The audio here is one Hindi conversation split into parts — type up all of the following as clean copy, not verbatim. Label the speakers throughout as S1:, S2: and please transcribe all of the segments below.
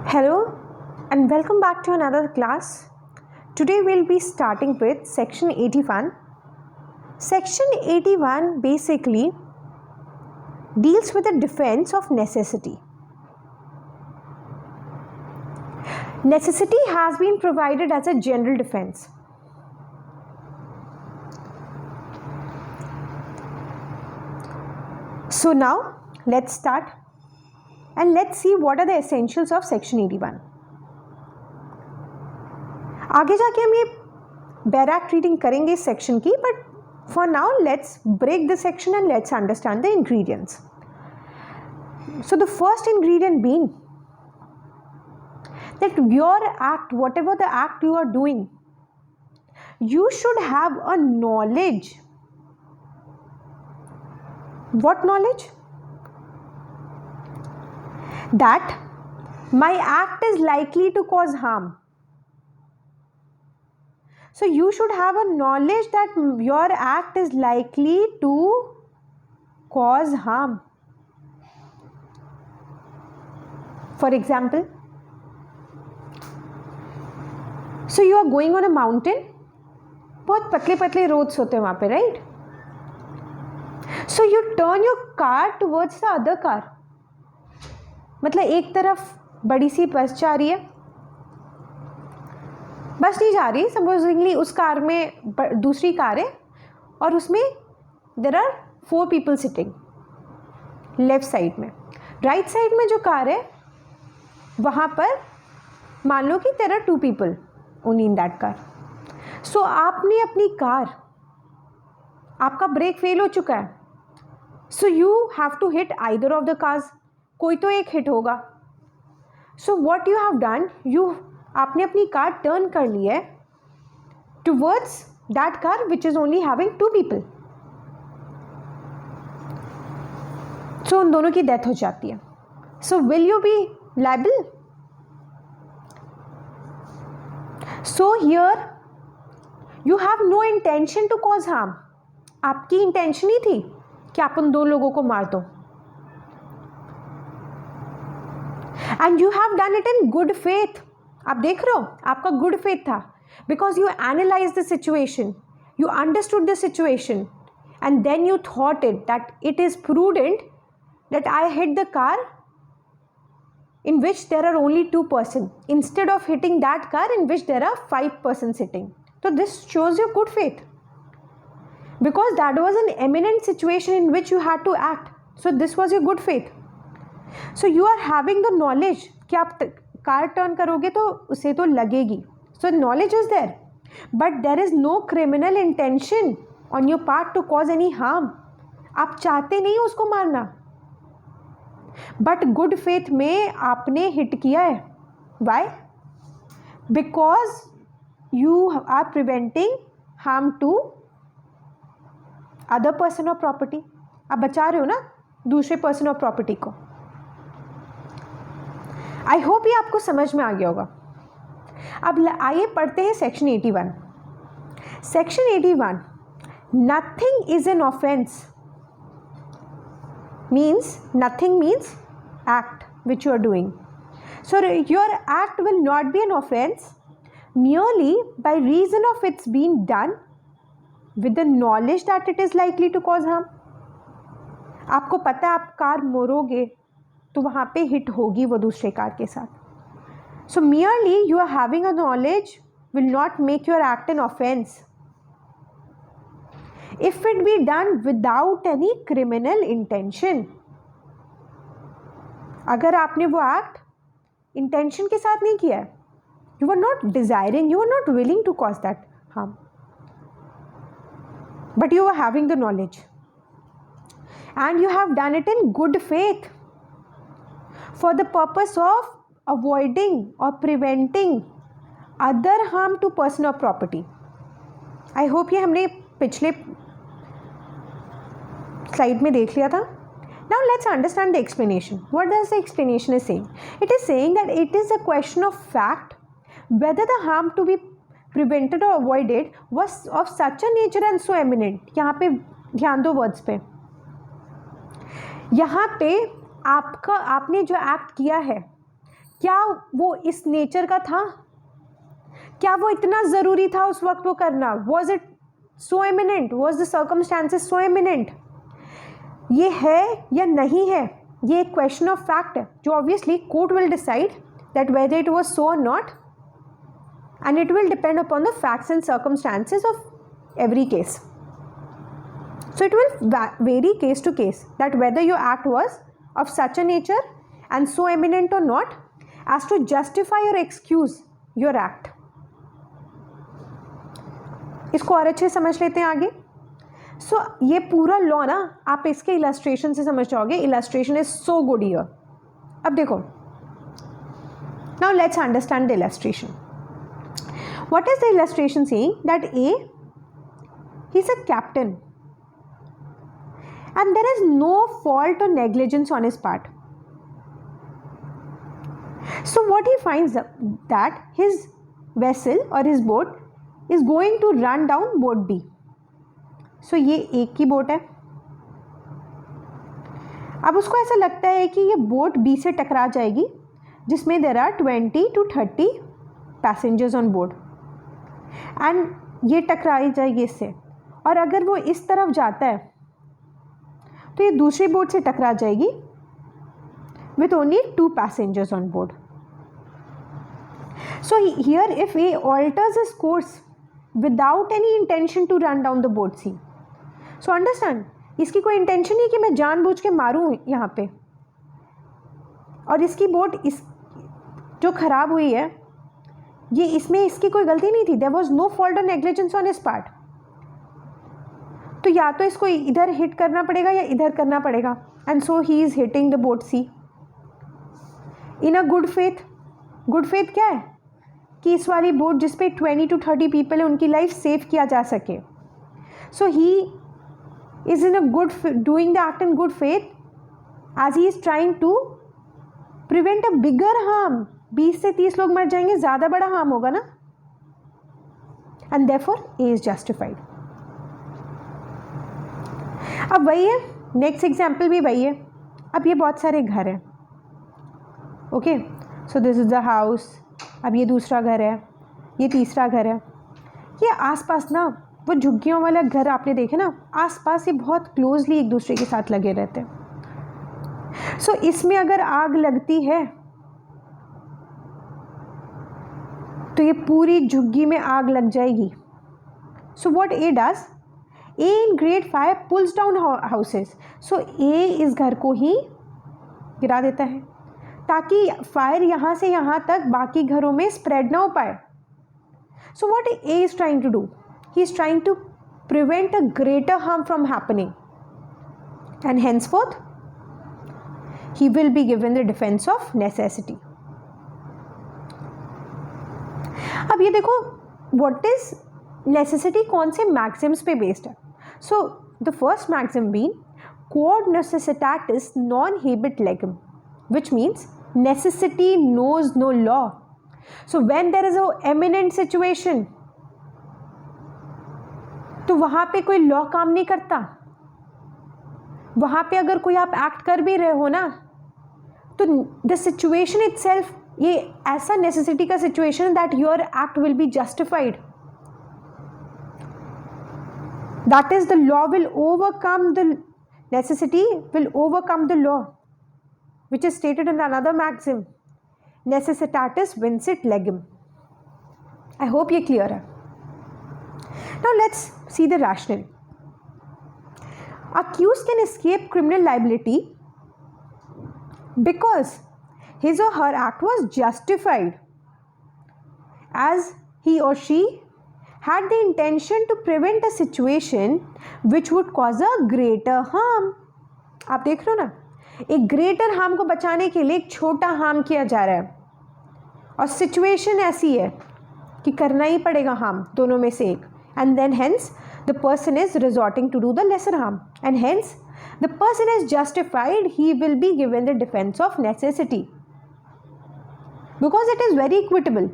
S1: Hello and welcome back to another class. Today we'll be starting with section 81. Section 81 basically deals with the defense of necessity. Necessity has been provided as a general defense. So now let's start and let's see what are the essentials of section 81. आगे जाके हम ये बैराक रीडिंग करेंगे इस सेक्शन की, but for now let's break the section and let's understand the ingredients. So the first ingredient being that your act, whatever the act you are doing, you should have a knowledge. What knowledge? That my act is likely to cause harm. So you should have a knowledge that your act is likely to cause harm. For example, so you are going on a mountain. बहुत पतले पतले रोड्स होते हैं वहाँ पे, right? So you turn your car towards the other car. मतलब एक तरफ बड़ी सी बस जा रही है, बस नहीं जा रही, सपोजिंगली उस कार में दूसरी कार है और उसमें there are 4 people sitting left side में. राइट साइड में जो कार है वहाँ पर मान लो कि there are 2 people only in that car. So आपने अपनी कार, आपका ब्रेक फेल हो चुका है, so you have to hit either of the cars. कोई तो एक हिट होगा. So what you have done, आपने अपनी कार टर्न कर ली है towards that car which is only having 2 people. So उन दोनों की डेथ हो जाती है. So will you be liable? So here you have no intention to cause harm. आपकी इंटेंशन ही थी कि आप उन 2 लोगों को मार दो. And you have done it in good faith. आप देख रहे हो, आपका गुड फेथ था, because you analyse the situation, you understood the situation and then you thought it that it is prudent that I hit the car in which there are only 2 person instead of hitting that car in which there are 5 person sitting. So this shows your good faith, because that was an imminent situation in which you had to act. So this was your good faith. So you are having the knowledge कि आप कार टर्न करोगे तो उसे तो लगेगी. So knowledge is there, but there is no criminal intention on your part to cause any harm. आप चाहते नहीं उसको मारना, बट गुड फेथ में आपने हिट किया है. Why? Because you are preventing harm to other person और प्रॉपर्टी. आप बचा रहे हो ना दूसरे पर्सन और प्रॉपर्टी को. आई होप ये आपको समझ में आ गया होगा. अब आइए पढ़ते हैं section 81. Section 81, nothing is an offence means, nothing means act which you are doing. So your act will not be an offense merely by reason of its being done with the knowledge that it is likely to cause harm. आपको पता है आप कार मोड़ोगे तो वहाँ पे हिट होगी वो दूसरे कार के साथ. So merely you are having a knowledge will not make your act an offense if it be done without any criminal intention. अगर आपने वो एक्ट इंटेंशन के साथ नहीं किया है, you were not desiring, you were not willing to cause that harm, but you were having the knowledge and you have done it in good faith for the purpose of avoiding or preventing other harm to person or property. I hope ये हमने पिछले स्लाइड में देख लिया था. Now let's understand the explanation. What does the explanation is saying? It is saying that it is a question of fact whether the harm to be prevented or avoided was of such a nature and so eminent. यहाँ पे ध्यान दो वर्ड्स पे. यहाँ पे आपने जो एक्ट किया है क्या वो इस नेचर का था? क्या वो इतना ज़रूरी था उस वक्त वो करना? Was it so eminent? Was the circumstances so eminent? ये है या नहीं है, ये एक क्वेश्चन ऑफ फैक्ट है जो obviously court will decide that whether it was so और not, and it will depend upon the facts and circumstances of every case. So it will vary case to case that whether your act was of such a nature and so eminent or not as to justify or excuse your act. इसको और अच्छे समझ लेते हैं आगे. So ये पूरा लॉ ना आप इसके इलस्ट्रेशन से समझ जाओगे. Illustration is so good here. अब देखो, now let's understand the illustration. What is the illustration saying? That A, he's a captain and there is no fault or negligence on his part. So what he finds that his vessel or his boat is going to run down boat B. So ये एक की बोट है. अब उसको ऐसा लगता है कि ये बोट B से टकरा जाएगी जिसमें there are 20 to 30 passengers on board. And ये टकराई जाएगी इससे, और अगर वो इस तरफ जाता है तो ये दूसरी बोट से टकरा जाएगी with only 2 passengers on board. So here if he alters his course without any intention to run down the boat C, so understand, इसकी कोई इंटेंशन नहीं कि मैं जानबूझ के मारूं यहाँ पे, और इसकी बोट इस जो ख़राब हुई है ये इसमें इसकी कोई गलती नहीं थी. देयर वॉज नो फॉल्ट और नेग्लिजेंस ऑन हिज पार्ट. तो या तो इसको इधर हिट करना पड़ेगा या इधर करना पड़ेगा, and so he is hitting the boat C in a good faith. Good faith क्या है कि इस वाली बोट जिस पे 20 to 30 पीपल है उनकी लाइफ सेव किया जा सके. So he is in a good doing the act in good faith as he is trying to prevent a bigger harm. 20 से 30 लोग मर जाएंगे, ज़्यादा बड़ा हार्म होगा ना, and therefore A is justified. अब वही है, नेक्स्ट एग्जाम्पल भी वही है. अब ये बहुत सारे घर हैं. Okay, so this is the house. अब ये दूसरा घर है, ये तीसरा घर है. ये आसपास ना वो झुग्गियों वाला घर आपने देखे ना, आसपास ये बहुत क्लोजली एक दूसरे के साथ लगे रहते हैं. सो इसमें अगर आग लगती है तो ये पूरी झुग्गी में आग लग जाएगी. So what A does, A in great fire pulls down houses. So A इस घर को ही गिरा देता है ताकि फायर यहाँ से यहाँ तक बाकी घरों में स्प्रेड ना हो पाए. So what A is trying to do, he is trying to prevent a greater harm from happening, and henceforth he will be given the defense of necessity. अब ये देखो व्हाट इज नेसेसिटी कौन से मैक्सिम्स पे बेस्ड है. So the first maxim been quod necessitatis non habet legem, which means necessity knows no law. So when there is a eminent situation, तो वहाँ पे कोई लॉ काम नहीं करता. वहाँ पे अगर कोई आप एक्ट कर भी रहे हो ना तो द सिचुएशन इटसेल्फ, ये ऐसा नेसेसिटी का situation that your act will be justified. That is the law will overcome the necessity will overcome the law, which is stated in another maxim, necessitatis vincit legem. I hope ये clear है. Now let's see the rationale. Accused can escape criminal liability because his or her act was justified, as he or she had the intention to prevent a situation which would cause a greater harm. आप देख रहे हो ना, एक ग्रेटर हार्म को बचाने के लिए एक छोटा हार्म किया जा रहा है, और सिचुएशन ऐसी है कि करना ही पड़ेगा हार्म दोनों में से एक, and then hence the person is resorting to do the lesser harm, and hence the person is justified, he will be given the defence of necessity, because it is very equitable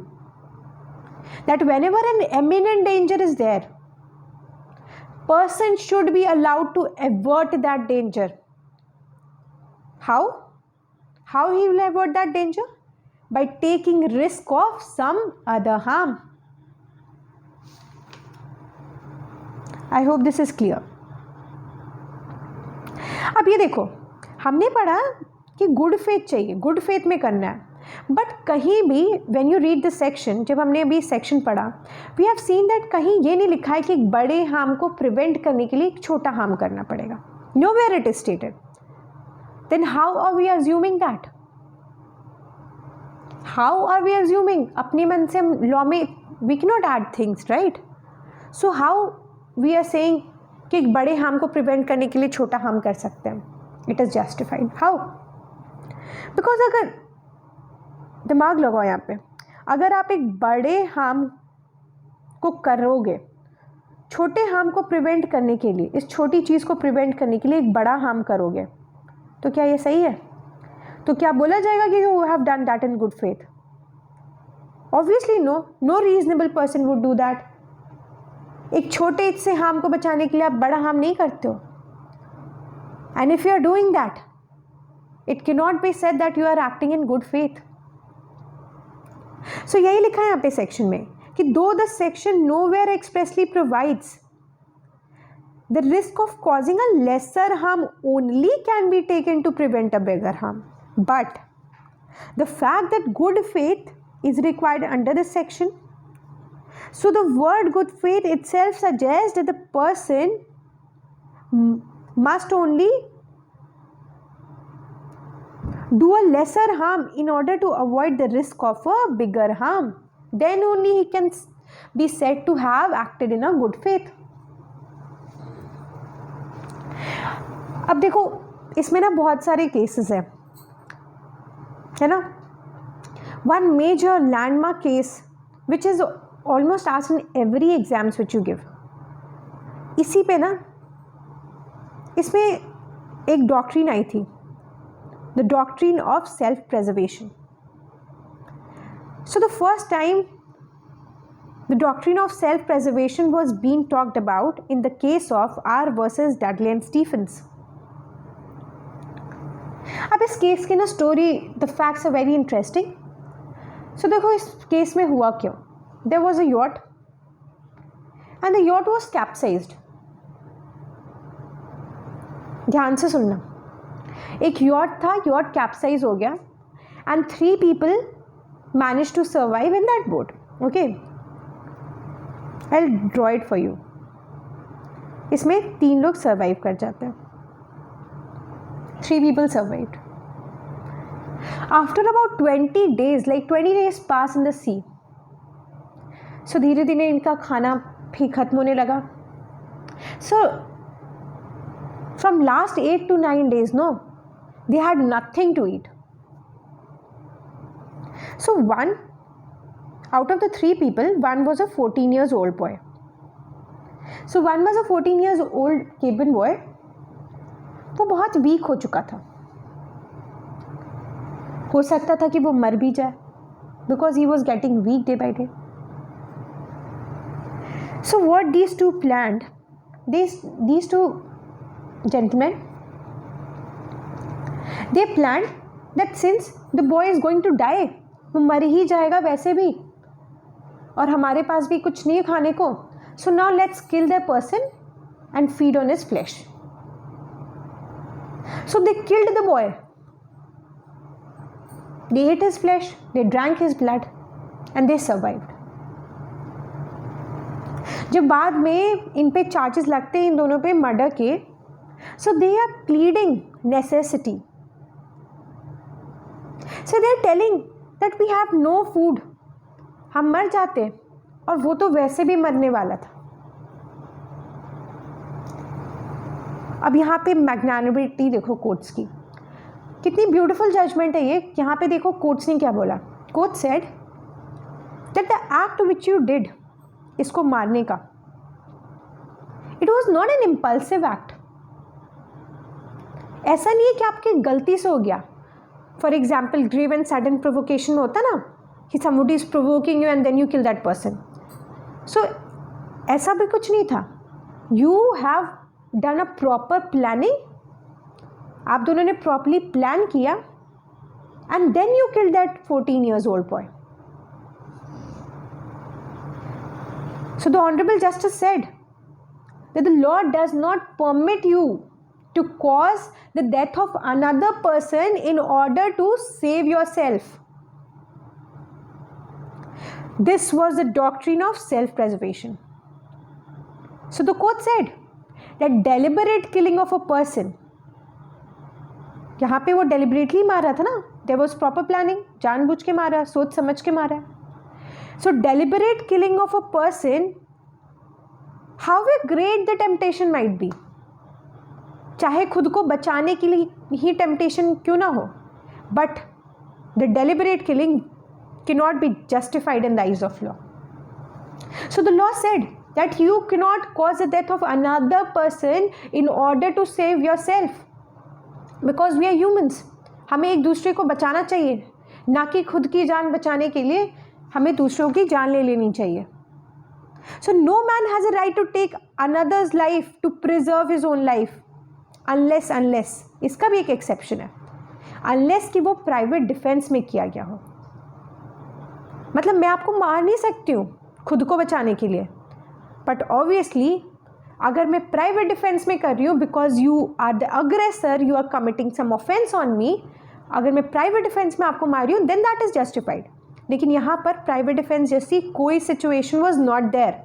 S1: that whenever an imminent danger is there, person should be allowed to avert that danger. How he will avert that danger? by taking risk of some other harm. I hope this is clear. अब ये देखो, हमने पढ़ा कि गुड फेथ चाहिए, गुड फेथ में करना है, बट कहीं भी when you read the section, जब हमने अभी सेक्शन पढ़ा, वी हैव सीन दैट कहीं ये नहीं लिखा है कि एक बड़े हार्म को प्रिवेंट करने के लिए एक छोटा हार्म करना पड़ेगा. Nowhere it is stated. Then how are we assuming that? How are we assuming? अपने मन से हम लॉ में we cannot add things, right? So how we are saying कि एक बड़े हार्म को प्रिवेंट करने के लिए छोटा हार्म कर सकते हैं? It is justified. How? Because अगर दिमाग लगाओ यहाँ पे, अगर आप एक बड़े हार्म को करोगे, छोटे हार्म को प्रिवेंट करने के लिए, इस छोटी चीज़ को प्रिवेंट करने के लिए एक बड़ा हार्म करोगे, तो क्या ये सही है? तो क्या बोला जाएगा कि you have done that in good faith? Obviously no, no reasonable person would do that. एक छोटे से हार्म को बचाने के लिए आप बड़ा हार्म नहीं करते हो. And if you are doing that, it can not be said that you are acting in good faith. So यही लिखा है यहाँ पे सेक्शन में कि though the section nowhere expressly provides the risk of causing a lesser harm only can be taken to prevent a bigger harm. But the fact that good faith is required under this section, so the word good faith itself suggests that the person must only do a lesser harm in order to avoid the risk of a bigger harm. Then only he can be said to have acted in a good faith. अब देखो, इसमें ना बहुत सारे केसेस हैं, है ना. One major landmark case which is almost asked in every exams which you give, इसी पे ना, इसमें एक डॉक्ट्रिन आई थी, the doctrine of self preservation. So the first time the doctrine of self-preservation was being talked about in the case of R versus Dudley and Stephens. अब इस केस की ना story, the facts are very interesting. So देखो इस केस में हुआ क्यों. There was a yacht and the yacht was capsized. ध्यान से सुनना, एक यॉट था, यॉट कैप्साइज हो गया and 3 people managed to survive in that boat. Okay, I'll draw it for you. इसमें 3 लोग सर्वाइव कर जाते हैं. 3 people survived. After about 20 days, like 20 days pass in the sea. So धीरे धीरे इनका खाना भी खत्म होने लगा. So from last 8 to 9 days, no, they had nothing to eat. So one out of the 3 people, one was a 14 years old boy. So one was a 14 years old cabin boy. वो बहुत वीक हो चुका था, हो सकता था कि वो मर भी जाए, because he was getting weak day by day. So what these two planned, these two gentlemen, they planned that since the boy is going to die, वो मर ही जाएगा वैसे भी और हमारे पास भी कुछ नहीं है खाने को, so now let's kill the person and feed on his flesh. So they killed the boy, they ate his flesh, they drank his blood and they survived. जब बाद में इन पे चार्जेस लगते हैं इन दोनों पे मर्डर के, so they are pleading necessity. So they are telling that we have no food, हम मर जाते और वो तो वैसे भी मरने वाला था. अब यहाँ पे मैग्नानिमिटी देखो कोर्ट्स की, कितनी ब्यूटीफुल जजमेंट है ये. यहाँ पे देखो कोर्ट्स ने क्या बोला. Court said that the act which you did, इसको मारने का, it was not an impulsive act. ऐसा नहीं है कि आपकी गलती से हो गया. For example grave and sudden provocation में होता ना कि somebody is provoking you and then you kill that person. So ऐसा भी कुछ नहीं था. You have done a proper planning. आप दोनों ने प्रॉपरली प्लान किया and then you killed that 14 years old boy. So the Honorable Justice said that the law does not permit you to cause the death of another person in order to save yourself. This was the doctrine of self-preservation. So the court said that deliberate killing of a person, यहाँ पे वो deliberately मार रहा था ना, there was proper planning, जानबूझ के मारा, सोच समझ के मारा. So deliberate killing of a person, however great the temptation might be, चाहे खुद को बचाने के लिए ही temptation क्यों ना हो, but the deliberate killing cannot be justified in the eyes of law. So the law said that you cannot cause the death of another person in order to save yourself, because we are humans. हमें एक दूसरे को बचाना चाहिए, ना कि खुद की जान बचाने के लिए हमें दूसरों की जान ले लेनी चाहिए. So no man has a right to take another's life to preserve his own life unless इसका भी एक एक्सेप्शन है, unless कि वो प्राइवेट डिफेंस में किया गया हो. मतलब मैं आपको मार नहीं सकती हूँ खुद को बचाने के लिए, बट ऑब्वियसली अगर मैं प्राइवेट डिफेंस में कर रही हूँ because you are the aggressor, you are committing some offence on me, अगर मैं प्राइवेट डिफेंस में आपको मार रही हूँ देन दैट इज जस्टिफाइड. लेकिन यहाँ पर प्राइवेट डिफेंस जैसी कोई situation was not there.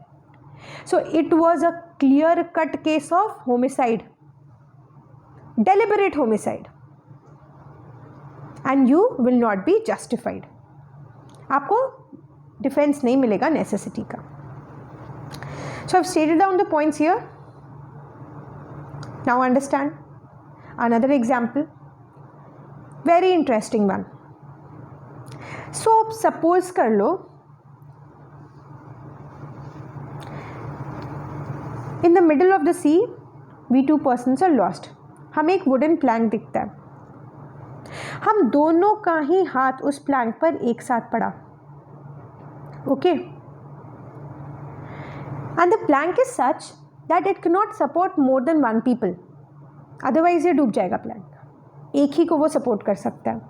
S1: So it was a clear cut case of homicide, deliberate homicide, and you will not be justified. आपको डिफेंस नहीं मिलेगा नेसेसिटी का. So I've stated down the points here. Now understand another example, very interesting one. So suppose कर लो in the middle of the sea we two persons are lost. हमें एक wooden plank दिखता है, हम दोनों का ही हाथ उस प्लैंक पर एक साथ पड़ा. Okay, and the plank is such that it cannot support more than one people, otherwise ये डूब जाएगा प्लैंक, एक ही को वो सपोर्ट कर सकता है.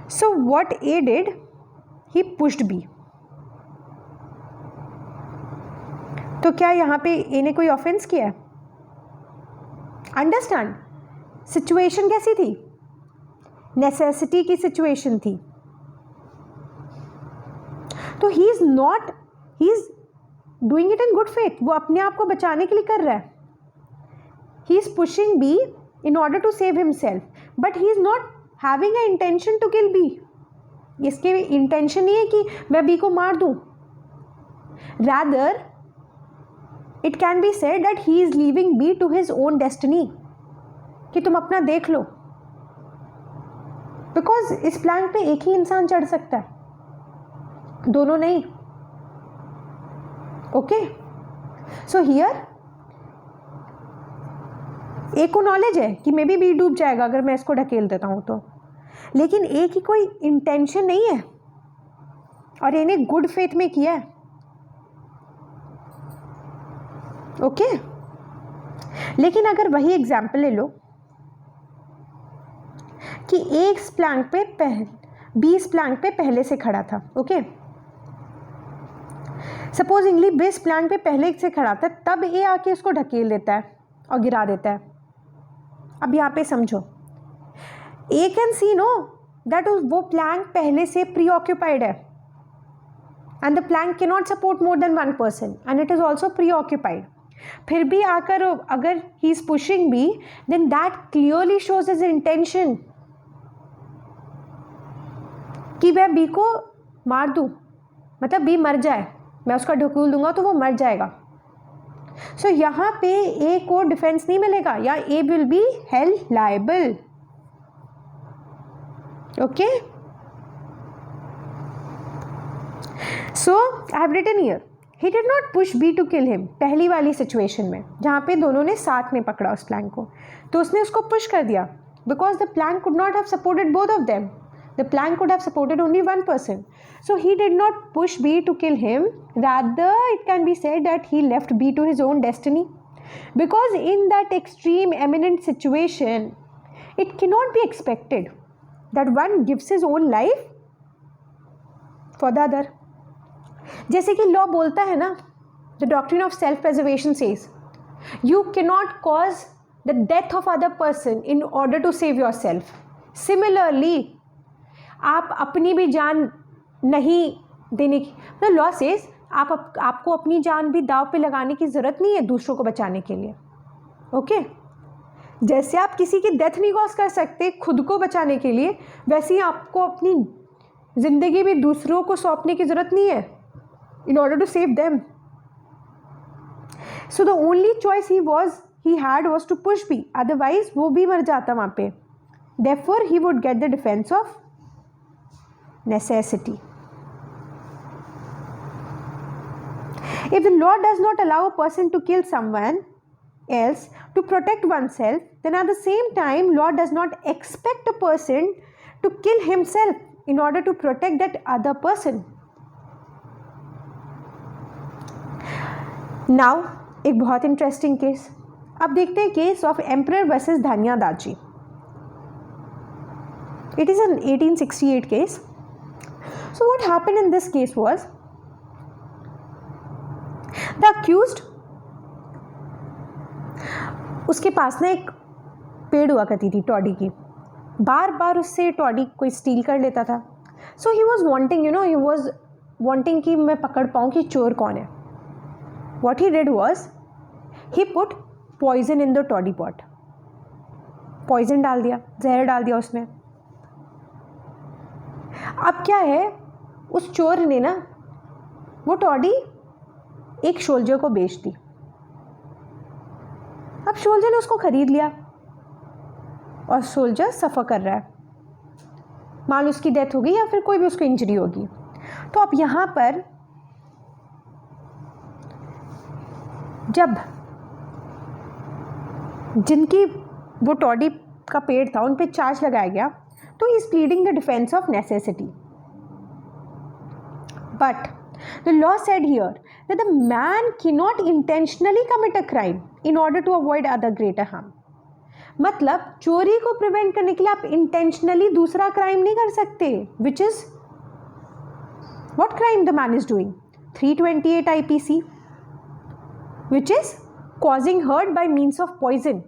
S1: So what A did, he pushed B. तो क्या यहाँ पे A ने कोई ऑफेंस किया है? अंडरस्टैंड सिचुएशन कैसी थी, नेसेसिटी की सिचुएशन थी. तो he is doing it in good faith, वो अपने आप को बचाने के लिए कर रहा है. He is pushing B in order to save himself, but he is not having a intention to kill B. इसके इंटेंशन नहीं है कि मैं बी को मार दूं, rather it can be said that he is leaving B to his own destiny, कि तुम अपना देख लो. बिकॉज इस प्लैंक पे एक ही इंसान चढ़ सकता है, दोनों नहीं. ओके, सो हियर ए को नॉलेज है कि मे बी बी डूब जाएगा अगर मैं इसको ढकेल देता हूं तो, लेकिन ए की कोई इंटेंशन नहीं है और ए ने गुड फेथ में किया है. ओके, लेकिन अगर वही एग्जाम्पल ले लो कि ए इस प्लैंक पे बी इस प्लैंक पे पहले से खड़ा था. ओके, सपोजिंगली बी इस प्लैंक पे पहले से खड़ा था, तब ए आके इसको ढकेल देता है और गिरा देता है. अब यहाँ पे समझो, A can see know that वो प्लैंक पहले से प्री ऑक्यूपाइड है and the plank can not support more than one person and it is also preoccupied. फिर भी आकर अगर he is pushing B, then that clearly shows his intention कि मैं बी को मार दूं, मतलब बी मर जाए, मैं उसका ढकेल दूंगा तो वो मर जाएगा. सो यहाँ पे ए को डिफेंस नहीं मिलेगा, या A will be held liable. Okay, so I have written here he did not push B to kill him. पहली वाली सिचुएशन में जहाँ पे दोनों ने साथ में पकड़ा उस प्लैंक को, तो उसने उसको पुश कर दिया because the plank could not have supported both of them. The plank could have supported only one person. So he did not push B to kill him. Rather, it can be said that he left B to his own destiny. Because in that extreme, imminent situation, it cannot be expected that one gives his own life for the other. जैसे कि लॉ बोलता है ना, the doctrine of self preservation says you can not cause the death of other person in order to save yourself. Similarly आप अपनी भी जान नहीं देने की, मतलब लॉ सेज आपको अपनी जान भी दाव पे लगाने की ज़रूरत नहीं है दूसरों को बचाने के लिए. ओके जैसे आप किसी की डेथ नहीं कॉज कर सकते खुद को बचाने के लिए, वैसे ही आपको अपनी ज़िंदगी भी दूसरों को सौंपने की ज़रूरत नहीं है in order to save them. So the only choice he had was to push B, otherwise वो भी मर जाता वहाँ पे. Therefore he would get the defence of necessity. If the law does not allow a person to kill someone else to protect oneself, then at the same time, law does not expect a person to kill himself in order to protect that other person. Now, एक बहुत इंटरेस्टिंग केस. अब देखते हैं case of emperor versus Dhanyadaji. It is an 1868 case. So what happened in this case was, the accused, उसके पास ना एक पेड़ हुआ करती थी टॉडी की, बार बार उससे टॉडी कोई स्टील कर लेता था. So he was wanting he was wanting कि मैं पकड़ पाऊँ कि चोर कौन है. What he did was he put poison in the toddy pot. Poison डाल दिया, जहर डाल दिया उसमें. अब क्या है, उस चोर ने ना वो टॉडी एक सोल्जर को बेच दी. अब सोल्जर ने उसको खरीद लिया और सोल्जर सफ़र कर रहा है, मान लो उसकी डेथ हो गई या फिर कोई भी उसको इंजरी होगी. तो अब यहाँ पर जब जिनकी वो टॉडी का पेड़ था उन पे चार्ज लगाया गया, तो he is pleading the defence of necessity. But the law said here that the man cannot intentionally commit a crime in order to avoid other greater harm. मतलब चोरी को प्रिवेंट करने के लिए आप इंटेंशनली दूसरा क्राइम नहीं कर सकते, which is what crime the man is doing? 328 IPC, which is causing hurt by means of poison.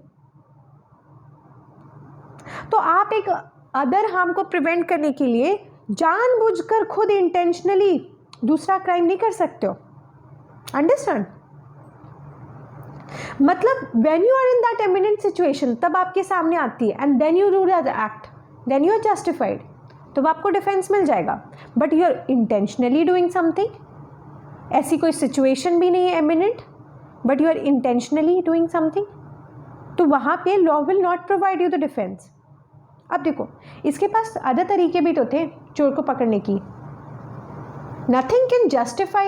S1: तो आप एक अदर हार्म को प्रिवेंट करने के लिए जानबूझकर खुद इंटेंशनली दूसरा क्राइम नहीं कर सकते हो. अंडरस्टैंड? मतलब when you are in that eminent situation, तब आपके सामने आती है and then you do that act, then you are justified, तो आपको डिफेंस मिल जाएगा. But you are intentionally doing something, ऐसी कोई सिचुएशन भी नहीं है eminent, but you are intentionally doing something, तो वहाँ पे law will not provide you the defence. अब देखो, इसके पास अदर तरीके भी तो थे चोर को पकड़ने की. Nothing can justify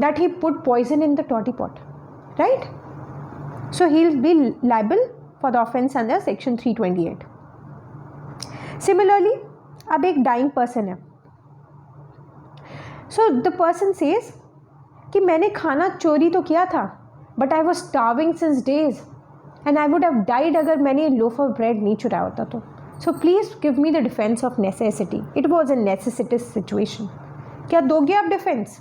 S1: that he put poison in the toddy pot, right? So he'll be liable for the offense under section 328. Similarly, अब एक dying person है. So the person says कि मैंने खाना चोरी तो किया था, but I was starving since days and I would have died अगर मैंने loaf of bread नहीं चुराया होता तो. So please give me the defense of necessity. It was a necessitous situation. क्या दोगे आप डिफेंस?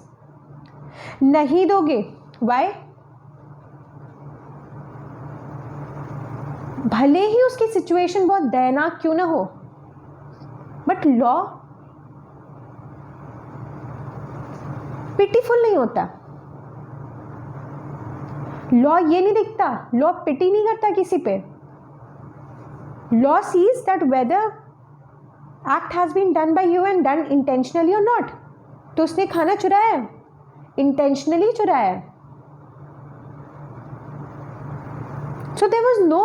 S1: नहीं दोगे. Why? भले ही उसकी सिचुएशन बहुत दयनीय क्यों ना हो, बट लॉ पिटीफुल नहीं होता. लॉ ये नहीं दिखता, लॉ पिटी नहीं करता किसी पे. Law sees that whether act has been done by you and done intentionally or not. तो उसने खाना चुराया है, intentionally चुराया है. So there was no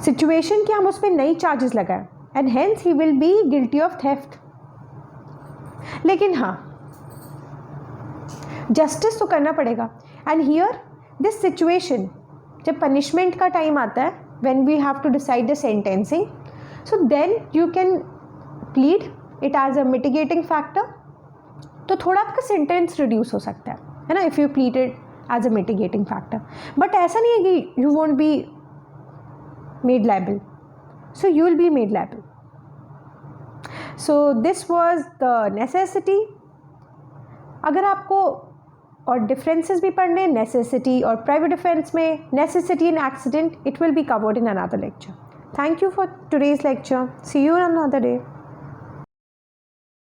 S1: situation कि हम उस पर नई चार्जेस लगाएं and hence he will be guilty of theft. लेकिन हाँ, जस्टिस तो करना पड़ेगा. And here this situation, जब पनिशमेंट का टाइम आता है, when we have to decide the sentencing, so then you can plead it as a mitigating factor. तो थोड़ा आपका सेंटेंस रिड्यूस हो सकता है ना, if you plead it as a mitigating factor. But ऐसा नहीं है कि you won't be made liable. So you will be made liable. So this was the necessity. अगर आपको और डिफरेंसेस भी पढ़ने नेसेसिटी और प्राइवेट डिफेंस में, necessity in accident, it will be covered in another lecture. Thank you for today's lecture. See you on another day.